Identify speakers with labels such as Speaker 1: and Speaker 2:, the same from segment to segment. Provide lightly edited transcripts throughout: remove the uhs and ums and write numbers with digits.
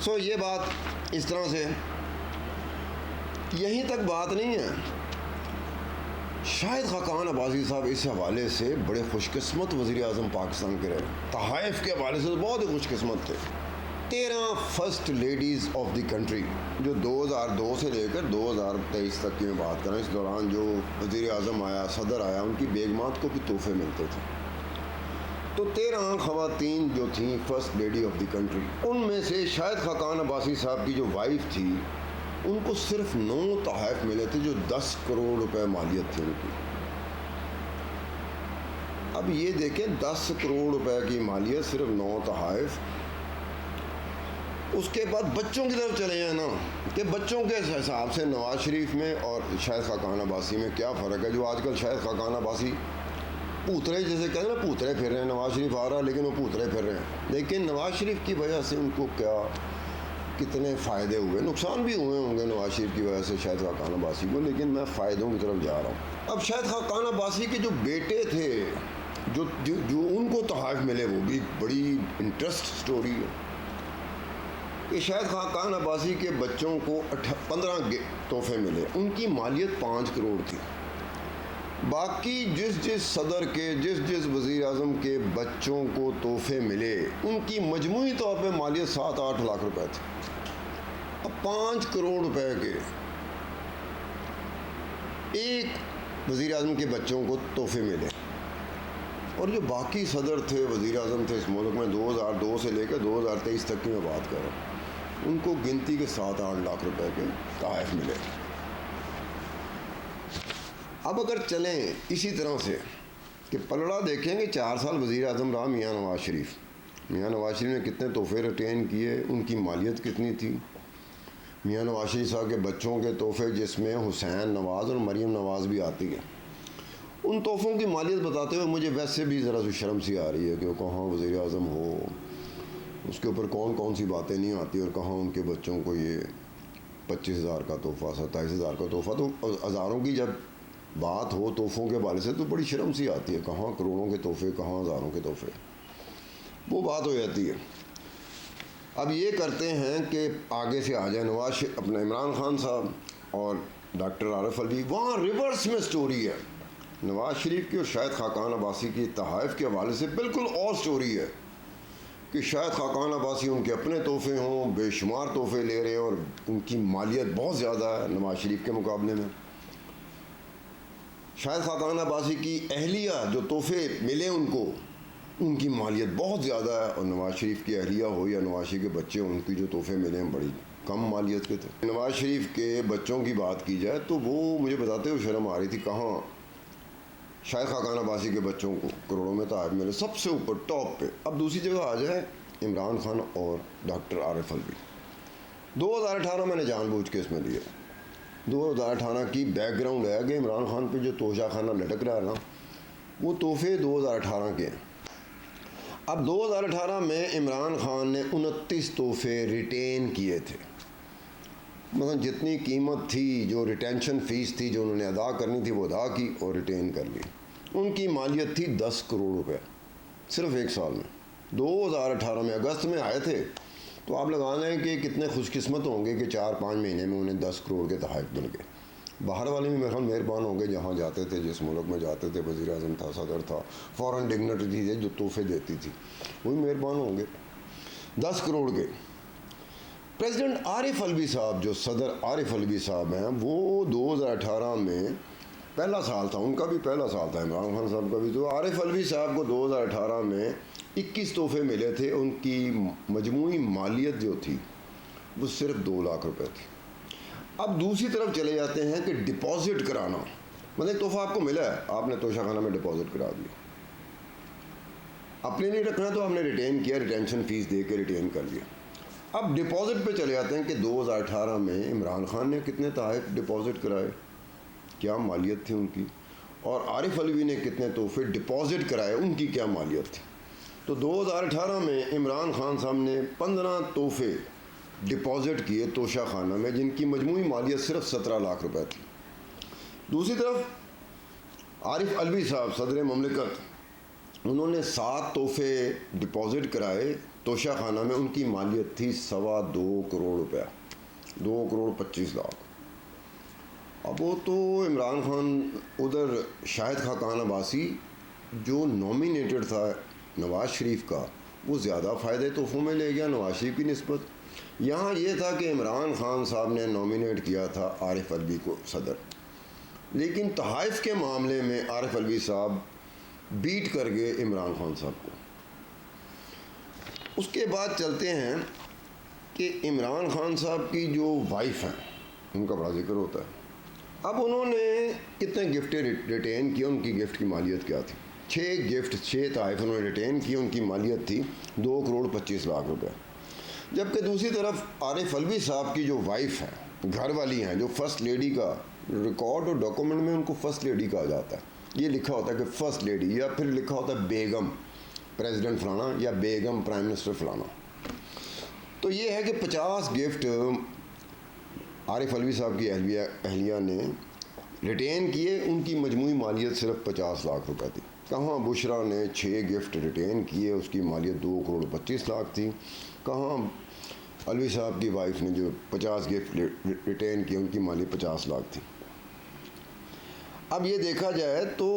Speaker 1: سو یہ بات اس طرح سے، یہیں تک بات نہیں ہے، شاہد خاقان عباسی صاحب اس حوالے سے بڑے خوش قسمت وزیر اعظم پاکستان کے رہے، تحائف کے حوالے سے تو بہت ہی خوش قسمت تھے۔ 13 first ladies of the country جو 2002 سے لے کر 2023 تک کی میں بات کر رہا ہوں، اس دوران جو وزیر اعظم آیا، صدر آیا، ان کی بیگمات کو بھی تحفے ملتے تھے۔ تو 13 خواتین جو تھیں first lady of the country, ان میں سے شاہد خاقان عباسی صاحب کی جو وائف تھی، ان کو صرف 9 تحائف ملے تھے جو 10 کروڑ روپے مالیت تھی ان کی۔ اب یہ دیکھیں 10 کروڑ روپے کی مالیت، صرف 9 تحائف۔ اس کے بعد بچوں کی طرف چلے جائیں نا، کہ بچوں کے حساب سے نواز شریف میں اور شاہد خاقان عباسی میں کیا فرق ہے۔ جو آج کل شاہد خاقان عباسی پوترے جیسے کہتے ہیں نا، پوترے پھر رہے ہیں، نواز شریف آ رہا ہے لیکن وہ پوترے پھر رہے ہیں، لیکن نواز شریف کی وجہ سے ان کو کتنے فائدے ہوئے، نقصان بھی ہوئے ہوں گے نواز شریف کی وجہ سے شاہد خاقان عباسی کو، لیکن میں فائدوں کی طرف جا رہا ہوں۔ اب شاہد خاقان عباسی کے جو بیٹے تھے جو ان کو تحائف ملے، وہ بھی بڑی انٹرسٹ سٹوری ہے کہ شاہد خاقان عباسی کے بچوں کو 15 تحفے ملے، ان کی مالیت 5 کروڑ تھی۔ باقی جس صدر کے جس وزیر اعظم کے بچوں کو تحفے ملے، ان کی مجموعی طور پہ مالیت 7-8 لاکھ روپے تھی۔ اب 5 کروڑ روپے کے ایک وزیر اعظم کے بچوں کو تحفے ملے، اور جو باقی صدر تھے، وزیر اعظم تھے اس ملک میں 2002 سے لے کر 2023 تک کی میں بات کر رہا ہوں، ان کو گنتی کے 7-8 لاکھ روپے کے تحائف ملے۔ اب اگر چلیں اسی طرح سے کہ پلڑا دیکھیں کہ 4 سال وزیر اعظم رہا میاں نواز شریف نے کتنے تحفے ریٹین کیے، ان کی مالیت کتنی تھی۔ میاں نواز شریف صاحب کے بچوں کے تحفے، جس میں حسین نواز اور مریم نواز بھی آتی ہے، ان تحفوں کی مالیت بتاتے ہوئے مجھے ویسے بھی ذرا سی شرم سی آ رہی ہے کہ وہ کہاں وزیر اعظم ہو، اس کے اوپر کون سی باتیں نہیں آتی، اور کہاں ان کے بچوں کو یہ 25,000 کا تحفہ، 27,000 کا تحفہ۔ تو ہزاروں کی جب بات ہو تحفوں کے حوالے سے تو بڑی شرم سی آتی ہے، کہاں کروڑوں کے تحفے، کہاں ہزاروں کے تحفے، وہ بات ہو جاتی ہے۔ اب یہ کرتے ہیں کہ آگے سے آ جائیں اپنا عمران خان صاحب اور ڈاکٹر عارف الوی، وہاں ریورس میں سٹوری ہے۔ نواز شریف کی اور شاہد خاقان عباسی کی تحائف کے حوالے سے بالکل اور سٹوری ہے کہ شاہد خاقان عباسی ان کے اپنے تحفے ہوں، بے شمار تحفے لے رہے ہیں، اور ان کی مالیت بہت زیادہ ہے نواز شریف کے مقابلے میں۔ شاہد خاقان عباسی کی اہلیہ جو تحفے ملے ان کو، ان کی مالیت بہت زیادہ ہے، اور نواز شریف کی اہلیہ ہو یا نواز شریف کے بچے، ان کی جو تحفے ملے ہیں بڑی کم مالیت کے تھے۔ نواز شریف کے بچوں کی بات کی جائے تو وہ مجھے بتاتے ہوئے شرم آ رہی تھی، کہاں شاہد خاقان عباسی کے بچوں کو کروڑوں میں تحائف ملے، سب سے اوپر ٹاپ پہ۔ اب دوسری جگہ آ جائے عمران خان اور ڈاکٹر عارف الوی۔ 2018 میں نے جان بوجھ کے اس میں لیا، 2018 کی بیک گراؤنڈ ہے کہ عمران خان پہ جو توشہ خانہ لٹک رہا ہے نا، وہ تحفے 2018 کے ہیں۔ اب 2018 میں عمران خان نے 29 تحفے ریٹین کیے تھے، مثلا جتنی قیمت تھی، جو ریٹینشن فیس تھی جو انہوں نے ادا کرنی تھی وہ ادا کی اور ریٹین کر لی۔ ان کی مالیت تھی 10 کروڑ روپے صرف ایک سال میں۔ 2018 میں اگست میں آئے تھے، تو آپ لگا لیں کہ کتنے خوش قسمت ہوں گے کہ 4-5 مہینے میں انہیں 10 کروڑ کے تحائف مل گئے۔ باہر والے بھی میرے خیال مہربان ہوں گے، جہاں جاتے تھے، جس ملک میں جاتے تھے، وزیر اعظم تھا، صدر تھا، فورن ڈگنیٹری تھی جو تحفے دیتی تھی، وہی مہربان ہوں گے 10 کروڑ کے۔ پریزیڈنٹ عارف الوی صاحب، جو صدر عارف الوی صاحب ہیں، وہ 2018 میں پہلا سال تھا، ان کا بھی پہلا سال تھا، عمران خان صاحب کا بھی، تو عارف الوی صاحب کو 2018 میں 21 تحفے ملے تھے، ان کی مجموعی مالیت جو تھی وہ صرف 2 لاکھ روپے تھی۔ اب دوسری طرف چلے جاتے ہیں کہ ڈپازٹ کرانا، مطلب ایک تحفہ آپ کو ملا ہے، آپ نے توشہ خانہ میں ڈپازٹ کرا دیا، اپنے نہیں رکھنا تو آپ نے ریٹین کیا، ریٹینشن فیس دے کے ریٹین کر لیا۔ اب ڈپازٹ پہ چلے جاتے ہیں کہ 2018 میں عمران خان نے کتنے تحائف ڈپازٹ کرائے، کیا مالیت تھی ان کی، اور عارف الوی نے کتنے تحفے ڈپازٹ کرائے، ان کی کیا مالیت تھی۔ تو 2018 میں عمران خان صاحب نے 15 تحفے ڈپازٹ کیے توشہ خانہ میں، جن کی مجموعی مالیت صرف 17 لاکھ روپے تھی۔ دوسری طرف عارف الوی صاحب صدر مملکت، انہوں نے 7 تحفے ڈپازٹ کرائے توشہ خانہ میں ان کی مالیت تھی 2.25 کروڑ روپیہ، 2.25 کروڑ۔ اب وہ تو عمران خان ادھر شاہد خاقان عباسی جو نومینیٹڈ تھا نواز شریف کا، وہ زیادہ فائدے تحفوں میں لے گیا نواز شریف کی نسبت۔ یہاں یہ تھا کہ عمران خان صاحب نے نومینیٹ کیا تھا عارف علوی کو صدر، لیکن تحائف کے معاملے میں عارف علوی صاحب بیٹ کر گئے عمران خان صاحب کو۔ اس کے بعد چلتے ہیں کہ عمران خان صاحب کی جو وائف ہیں ان کا بڑا ذکر ہوتا ہے۔ اب انہوں نے کتنے گفٹ ریٹین کیے، ان کی گفٹ کی مالیت کیا تھی؟ 6 تحائف انہوں نے ریٹین کی، ان کی مالیت تھی 2.25 کروڑ روپے۔ جبکہ دوسری طرف عارف علوی صاحب کی جو وائف ہیں، گھر والی ہیں، جو فرسٹ لیڈی کا ریکارڈ اور ڈاکومنٹ میں ان کو فرسٹ لیڈی کہا جاتا ہے، یہ لکھا ہوتا ہے کہ فرسٹ لیڈی، یا پھر لکھا ہوتا ہے بیگم پریزیڈنٹ فلانا یا بیگم پرائم منسٹر فلانا۔ تو یہ ہے کہ 50 گفٹ عارف علوی صاحب کی اہلیہ نے ریٹین کیے، ان کی مجموعی مالیت صرف 50 لاکھ روپے تھی۔ کہاں بشرا نے 6 گفٹ ریٹین کیے، اس کی مالیت 2.25 کروڑ تھی۔ کہاں علوی صاحب کی وائف نے جو 50 گفٹ ریٹین کیے، ان کی مالیت 50 لاکھ تھی۔ اب یہ دیکھا جائے تو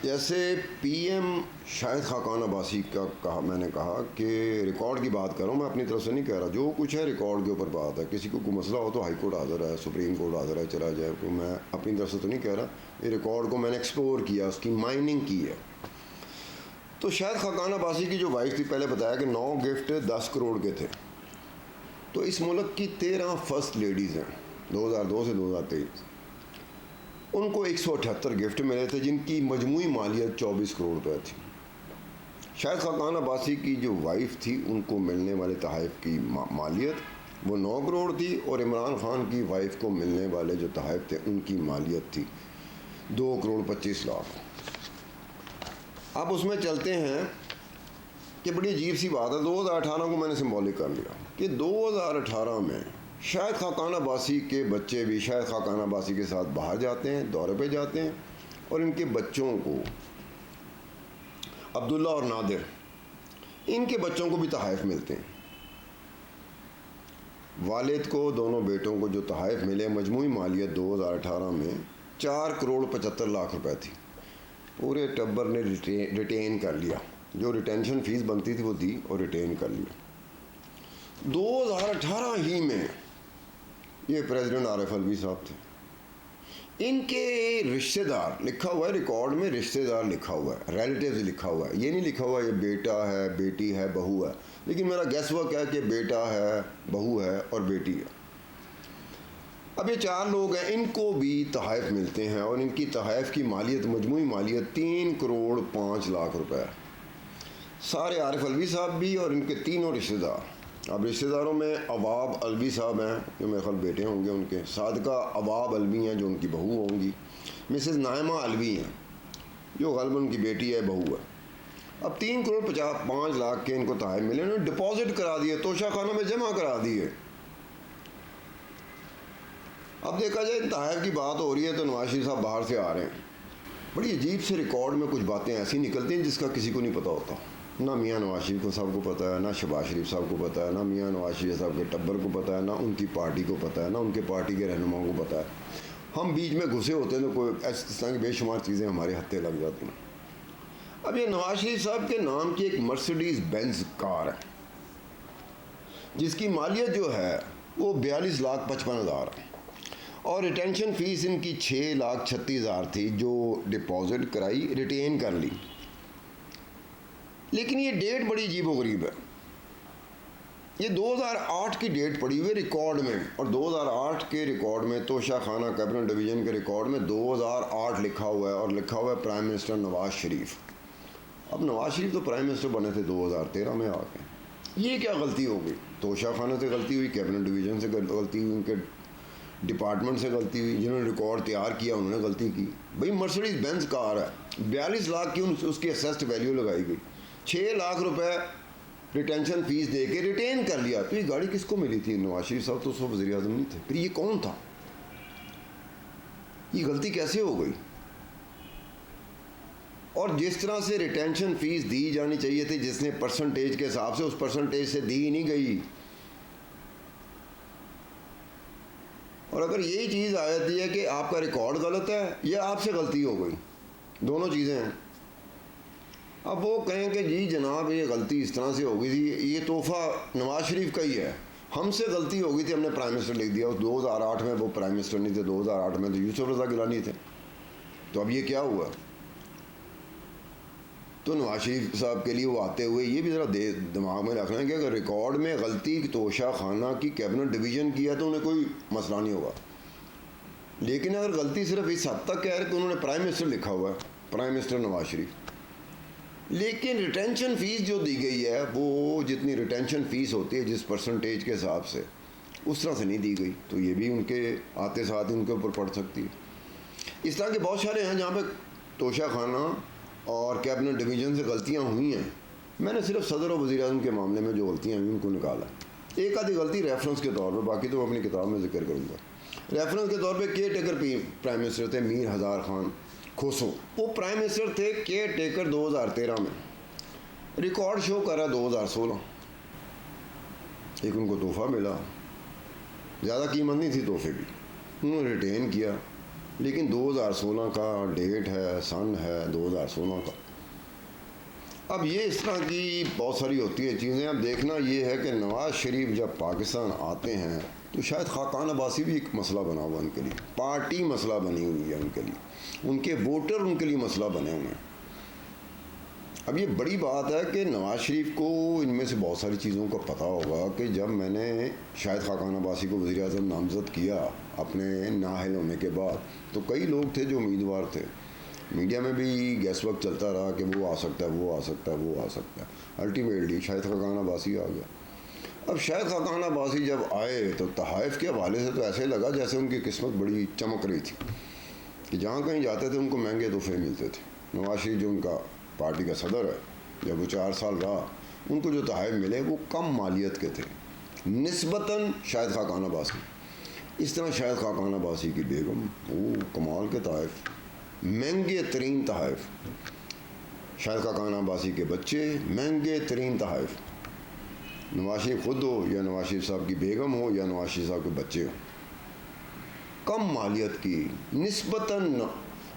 Speaker 1: جیسے پی ایم شاہد خاقان عباسی کا کہا، میں نے کہا کہ ریکارڈ کی بات کروں، میں اپنی طرف سے نہیں کہہ رہا، جو کچھ ہے ریکارڈ کے اوپر بات ہے، کسی کو کوئی مسئلہ ہو تو ہائی کورٹ حاضر ہے، سپریم کورٹ حاضر ہے، چلا جائے، تو میں اپنی طرف سے تو نہیں کہہ رہا، یہ ریکارڈ کو میں نے ایکسپلور کیا، اس کی مائننگ کی ہے۔ تو شاہد خاقان عباسی کی جو وائف تھی، پہلے بتایا کہ 9 گفٹ 10 کروڑ کے تھے، تو اس ملک کی 13 فرسٹ لیڈیز ہیں 2002 سے 2023، ان کو 178 گفٹ ملے تھے، جن کی مجموعی مالیت 24 کروڑ روپے تھی۔ شاہد خاقان عباسی کی جو وائف تھی، ان کو ملنے والے تحائف کی مالیت وہ 9 کروڑ تھی، اور عمران خان کی وائف کو ملنے والے جو تحائف تھے، ان کی مالیت تھی 2.25 کروڑ۔ اب اس میں چلتے ہیں کہ بڑی عجیب سی بات ہے، 2018 کو میں نے سمبولک کر لیا کہ 2018 میں شاہد خاقان عباسی کے بچے بھی شاہد خاقان عباسی کے ساتھ باہر جاتے ہیں، دورے پہ جاتے ہیں، اور ان کے بچوں کو، عبداللہ اور نادر، ان کے بچوں کو بھی تحائف ملتے ہیں۔ والد کو، دونوں بیٹوں کو جو تحائف ملے، مجموعی مالیت 2018 میں 4.75 کروڑ روپے تھی۔ پورے ٹبر نے ریٹین کر لیا، جو ریٹینشن فیس بنتی تھی وہ دی اور ریٹین کر لیا۔ 2018 ہی میں یہ پریزیڈنٹ عارف علوی صاحب تھے، ان کے رشتہ دار، لکھا ہوا ہے ریکارڈ میں رشتہ دار لکھا ہوا ہے، ریلیٹیوز لکھا ہوا ہے، یہ نہیں لکھا ہوا یہ بیٹا ہے، بیٹی ہے، بہو ہے، لیکن میرا گیس ورک ہے کہ بیٹا ہے، بہو ہے اور بیٹی ہے۔ اب یہ 4 لوگ ہیں، ان کو بھی تحائف ملتے ہیں، اور ان کی تحائف کی مالیت، مجموعی مالیت 3 کروڑ 5 لاکھ روپے، سارے عارف علوی صاحب بھی اور ان کے تینوں رشتہ دار۔ اب رشتہ داروں میں عواب علوی صاحب ہیں، جو میرے خیال بیٹے ہوں گے ان کے، صادقہ عواب علوی ہیں جو ان کی بہو ہوں گی، مسز نائمہ علوی ہیں جو غالباً ان کی بیٹی ہے، بہو ہے۔ اب 3 کروڑ 5 لاکھ کے ان کو تحائف ملے، انہوں نے ڈپازٹ کرا دیے، توشہ خانہ میں جمع کرا دیے۔ اب دیکھا جائے تحائف کی بات ہو رہی ہے تو نواز شریف صاحب باہر سے آ رہے ہیں، بڑی عجیب سے ریکارڈ میں کچھ باتیں ایسی نکلتی ہیں جس کا کسی کو نہیں پتہ ہوتا، نہ میاں نواز شریف صاحب کو پتہ ہے، نہ شہباز شریف صاحب کو پتہ ہے، نہ میاں نواز شریف صاحب کے ٹبر کو پتہ ہے، نہ ان کی پارٹی کو پتہ ہے، نہ ان کے پارٹی کے رہنماؤں کو پتہ ہے۔ ہم بیچ میں گھسے ہوتے ہیں تو کوئی اس طرح کی بے شمار چیزیں ہمارے ہتھے لگ جاتی ہیں۔ اب یہ نواز شریف صاحب کے نام کی ایک مرسیڈیز بینز کار ہے، جس کی مالیت جو ہے وہ 42,55,000 ہے، اور ریٹینشن فیس ان کی 6,36,000 تھی، جو ڈپازٹ کرائی، ریٹین کر لی۔ لیکن یہ ڈیٹ بڑی عجیب و غریب ہے، یہ 2008 کی ڈیٹ پڑی ہوئی ریکارڈ میں، اور 2008 کے ریکارڈ میں توشہ خانہ کیبنٹ ڈویژن کے ریکارڈ میں 2008 لکھا ہوا ہے، اور لکھا ہوا ہے پرائم منسٹر نواز شریف۔ اب نواز شریف تو پرائم منسٹر بنے تھے 2013 میں آ کے، یہ کیا غلطی ہو گئی؟ توشہ خانہ سے غلطی ہوئی، کیبنٹ ڈویژن سے غلطی ہوئی، ان کے ڈپارٹمنٹ سے غلطی ہوئی، جنہوں نے ریکارڈ تیار کیا انہوں نے غلطی کی۔ بھئی مرسیڈیز بینز کار ہے، 42 لاکھ کی اس کی اسیسڈ ویلیو لگائی گئی، 6 لاکھ روپے ریٹینشن فیس دے کے ریٹین کر لیا۔ تو یہ گاڑی کس کو ملی تھی؟ نواز شریف صاحب تو اس وقت وزیر اعظم نہیں تھے، پھر یہ کون تھا؟ یہ غلطی کیسے ہو گئی؟ اور جس طرح سے ریٹینشن فیس دی جانی چاہیے تھی جس نے پرسنٹیج کے حساب سے، اس پرسنٹیج سے دی ہی نہیں گئی. اور اگر یہی چیز آ جاتی ہے کہ آپ کا ریکارڈ غلط ہے یا آپ سے غلطی ہو گئی، دونوں چیزیں ہیں. اب وہ کہیں کہ جی جناب یہ غلطی اس طرح سے ہو گئی تھی، یہ تحفہ نواز شریف کا ہی ہے، ہم سے غلطی ہو گئی تھی، ہم نے پرائم منسٹر لکھ دیا. 2008 میں وہ پرائم منسٹر نہیں تھے، 2008 میں تو یوسف رضا گیلانی تھے. تو اب یہ کیا ہوا؟ تو نواز شریف صاحب کے لیے وہ آتے ہوئے یہ بھی ذرا دماغ میں رکھنا ہے کہ اگر ریکارڈ میں غلطی توشہ خانہ کی کیبنٹ ڈویژن کی ہے تو انہیں کوئی مسئلہ نہیں ہوگا. لیکن اگر غلطی صرف اس حد تک ہے کہ انہوں نے پرائم منسٹر لکھا ہوا ہے، پرائم منسٹر نواز شریف، لیکن ریٹینشن فیس جو دی گئی ہے وہ جتنی ریٹینشن فیس ہوتی ہے جس پرسنٹیج کے حساب سے، اس طرح سے نہیں دی گئی، تو یہ بھی ان کے آتے ساتھ ان کے اوپر پڑ سکتی ہے. اس طرح کے بہت سارے ہیں جہاں پہ توشہ خانہ اور کیبنٹ ڈویژن سے غلطیاں ہوئی ہیں. میں نے صرف صدر اور وزیر اعظم کے معاملے میں جو غلطیاں ہوئی ان کو نکالا. ایک آدھی غلطی ریفرنس کے طور پہ، باقی تو میں اپنی کتاب میں ذکر کروں گا. ریفرنس کے طور پہ کیئر ٹیکر پرائم منسٹر تھے میر ہزار خان کھوسو، وہ پرائم منسٹر تھے کیئر ٹیکر 2013 میں. ریکارڈ شو کر رہا 2016. ایک ان کو تحفہ ملا، زیادہ قیمت نہیں تھی تحفے کی، انہوں نے ریٹین کیا، لیکن 2016 کا ڈیٹ ہے، سن ہے 2016 کا. اب یہ اس طرح کی بہت ساری ہوتی ہے چیزیں. اب دیکھنا یہ ہے کہ نواز شریف جب پاکستان آتے ہیں تو شاید خاقان عباسی بھی ایک مسئلہ بنا ہوا ان کے لیے، پارٹی مسئلہ بنی ہوئی ہے ان کے لیے، ان کے ووٹر ان کے لیے مسئلہ بنے ہوئے ہیں. اب یہ بڑی بات ہے کہ نواز شریف کو ان میں سے بہت ساری چیزوں کا پتہ ہوگا کہ جب میں نے شاید خاقان عباسی کو وزیر اعظم نامزد کیا اپنے نااہل ہونے کے بعد، تو کئی لوگ تھے جو امیدوار تھے. میڈیا میں بھی گیس وقت چلتا رہا کہ وہ آ سکتا ہے، وہ آ سکتا ہے، وہ آ سکتا ہے. الٹیمیٹلی شاید خاقان عباسی آ گیا. اب شاید خاقان عباسی جب آئے تو تحائف کے حوالے سے تو ایسے لگا جیسے ان کی قسمت بڑی چمک رہی تھی کہ جہاں کہیں جاتے تھے ان کو مہنگے تحفے ملتے تھے. نواز شریف جو ان کا پارٹی کا صدر ہے، جب وہ 4 سال رہا، ان کو جو تحائف ملے وہ کم مالیت کے تھے نسبتاً شاید خاقان عباسی. اس طرح شاید خاقان عباسی کی بیگم، وہ کمال کے تحائف، مہنگے ترین تحائف. شاید خاقان عباسی کے بچے، مہنگے ترین تحائف. نواز شریف خود ہو یا نواز شریف صاحب کی بیگم ہو یا نواز شریف صاحب کے بچے ہوں، کم مالیت کی نسبتاً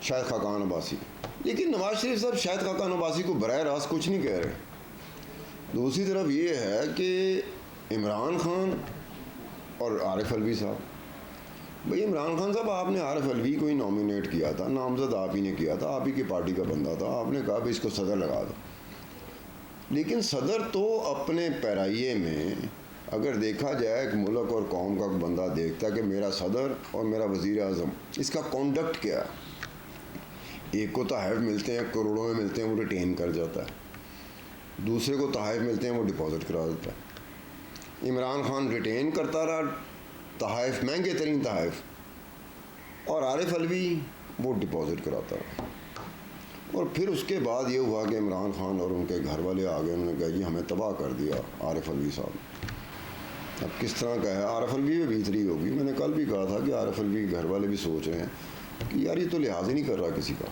Speaker 1: شاید خاقان عباسی. لیکن نواز شریف صاحب شاید خاقان عباسی کو براہ راست کچھ نہیں کہہ رہے. دوسری طرف یہ ہے کہ عمران خان اور عارف علوی صاحب، بھئی عمران خان صاحب آپ نے عارف علوی کو ہی نامینیٹ کیا تھا، نامزد آپ ہی نے کیا تھا، آپ ہی کی پارٹی کا بندہ تھا، آپ نے کہا بھی اس کو صدر لگا دو. لیکن صدر تو اپنے پیرائیے میں اگر دیکھا جائے کہ ملک اور قوم کا بندہ دیکھتا ہے کہ میرا صدر اور میرا وزیر اعظم اس کا کانڈکٹ کیا ہے. ایک کو تحائف ملتے ہیں، کروڑوں میں ملتے ہیں، وہ ریٹین کر جاتا ہے. دوسرے کو تحائف ملتے ہیں، وہ ڈپازٹ کرا دیتا ہے. عمران خان ریٹین کرتا رہا تحائف، مہنگے ترین تحائف، اور عارف علوی وہ ڈپازٹ کراتا رہا. اور پھر اس کے بعد یہ ہوا کہ عمران خان اور ان کے گھر والے آ گئے، انہوں نے کہا جی ہمیں تباہ کر دیا عارف علوی صاحب. اب کس طرح کا ہے، عارف علوی میں بیت رہی ہوگی. میں نے کل بھی کہا تھا کہ عارف علوی گھر والے بھی سوچ رہے ہیں کہ یار یہ تو لحاظ ہی نہیں کر رہا کسی کا.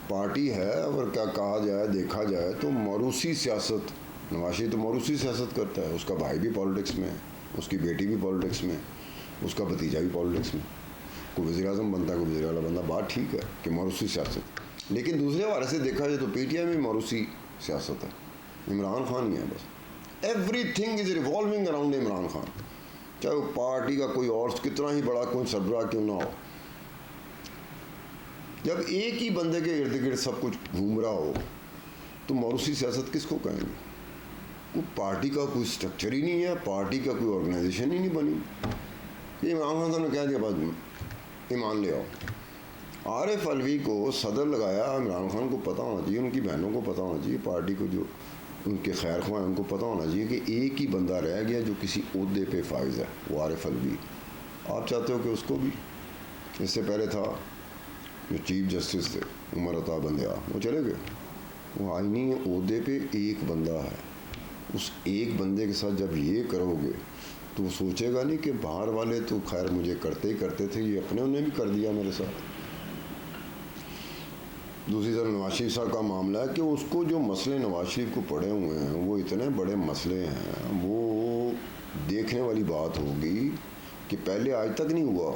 Speaker 1: پارٹی ہے، اور کیا کہا جائے، دیکھا جائے تو موروثی سیاست، نواز شریف تو موروثی سیاست کرتا ہے. اس کا بھائی بھی پالیٹکس میں ہے، اس کی بیٹی بھی پالیٹکس میں، اس کا بھتیجا بھی پالیٹکس میں. کوئی وزیر اعظم بنتا ہے، کوئی وزیر اعلیٰ بنتا، بات ٹھیک ہے کہ موروثی سیاست. لیکن دوسرے حوالے سے دیکھا جائے تو پی ٹی آئی میں موروثی سیاست ہے. عمران خان ہی ہے بس. Every thing is revolving around Imran Khan, چاہے وہ پارٹی کا کوئی اور کتنا ہی بڑا کوئی سربراہ کیوں نہ ہو. جب ایک ہی بندے کے ارد گرد سب کچھ گھوم رہا ہو تو موروثی سیاست کس کو کہیں گے؟ وہ پارٹی کا کوئی اسٹرکچر ہی نہیں ہے، پارٹی کا کوئی آرگنائزیشن ہی نہیں بنی. یہ عمران خان صاحب نے کہہ دیا بس ایمان لے آؤ. عارف علوی کو صدر لگایا. عمران خان کو پتہ ہونا چاہیے، ان کی بہنوں کو پتہ ہونا چاہیے، پارٹی کو جو ان کے خیر خواہ ہیں ان کو پتہ ہونا چاہیے کہ ایک ہی بندہ رہ گیا جو کسی عہدے پہ فائز ہے، وہ عارف علوی. آپ چاہتے ہو کہ اس کو بھی، اس سے پہلے تھا جو چیف جسٹس تھے عمر عطا بندیا، وہ چلے گئے. وہ آئینی عہدے پہ ایک بندہ ہے. اس ایک بندے کے ساتھ جب یہ کرو گے تو وہ سوچے گا نہیں کہ باہر والے تو خیر مجھے کرتے ہی کرتے تھے، یہ اپنے انہیں بھی کر دیا میرے ساتھ. دوسری طرف نواز شریف صاحب کا معاملہ ہے کہ اس کو جو مسئلے نواز شریف کو پڑے ہوئے ہیں وہ اتنے بڑے مسئلے ہیں، وہ دیکھنے والی بات ہوگی کہ پہلے آج تک نہیں ہوا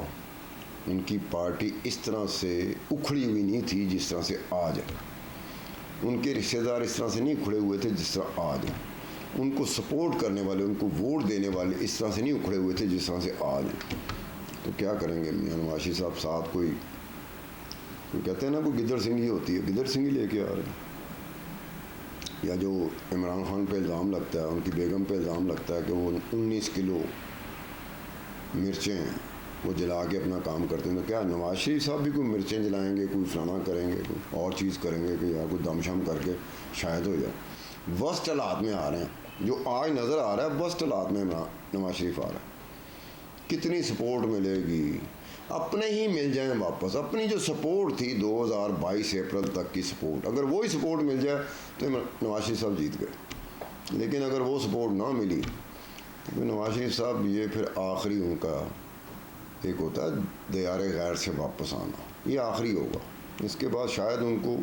Speaker 1: ان کی پارٹی اس طرح سے اکھڑی ہوئی نہیں تھی جس طرح سے آج ہے، ان کے رشتہ دار اس طرح سے نہیں اکھڑے ہوئے تھے جس طرح آج ہیں، ان کو سپورٹ کرنے والے، ان کو ووٹ دینے والے اس طرح سے نہیں اکھڑے ہوئے تھے جس طرح سے آج ہیں۔ تو کیا کریں گے میاں نواز شریف صاحب ساتھ کوئی کہتے ہیں نا کوئی گدڑ سنگھی ہوتی ہے، گدڑ سنگھی لے کے آ رہے ہیں، یا جو عمران خان پہ الزام لگتا ہے، ان کی بیگم پہ الزام لگتا ہے کہ وہ 19 کلو مرچیں وہ جلا کے اپنا کام کرتے ہیں، تو کیا نواز شریف صاحب بھی کوئی مرچیں جلائیں گے، کوئی فلانا کریں گے، کوئی اور چیز کریں گے کہ یار کوئی دم شم کر کے شاید ہو جائے۔ ورسٹ حالات میں آ رہے ہیں، جو آج نظر آ رہا ہے ورسٹ حالات میں نواز شریف آ رہا ہے۔ کتنی سپورٹ ملے گی؟ اپنے ہی مل جائیں واپس، اپنی جو سپورٹ تھی 2022 اپریل تک کی سپورٹ، اگر وہی سپورٹ مل جائے تو نواز شریف صاحب جیت گئے، لیکن اگر وہ سپورٹ نہ ملی تو نواز شریف صاحب یہ پھر آخری ان کا ایک ہوتا ہے دیار غیر سے واپس آنا، یہ آخری ہوگا، اس کے بعد شاید ان کو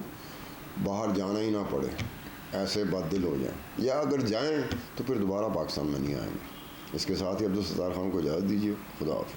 Speaker 1: باہر جانا ہی نہ پڑے، ایسے بد دل ہو جائیں، یا اگر جائیں تو پھر دوبارہ پاکستان میں نہیں آئیں گے۔ اس کے ساتھ ہی عبدالستار خان کو اجازت دیجیے، خدا حافظ۔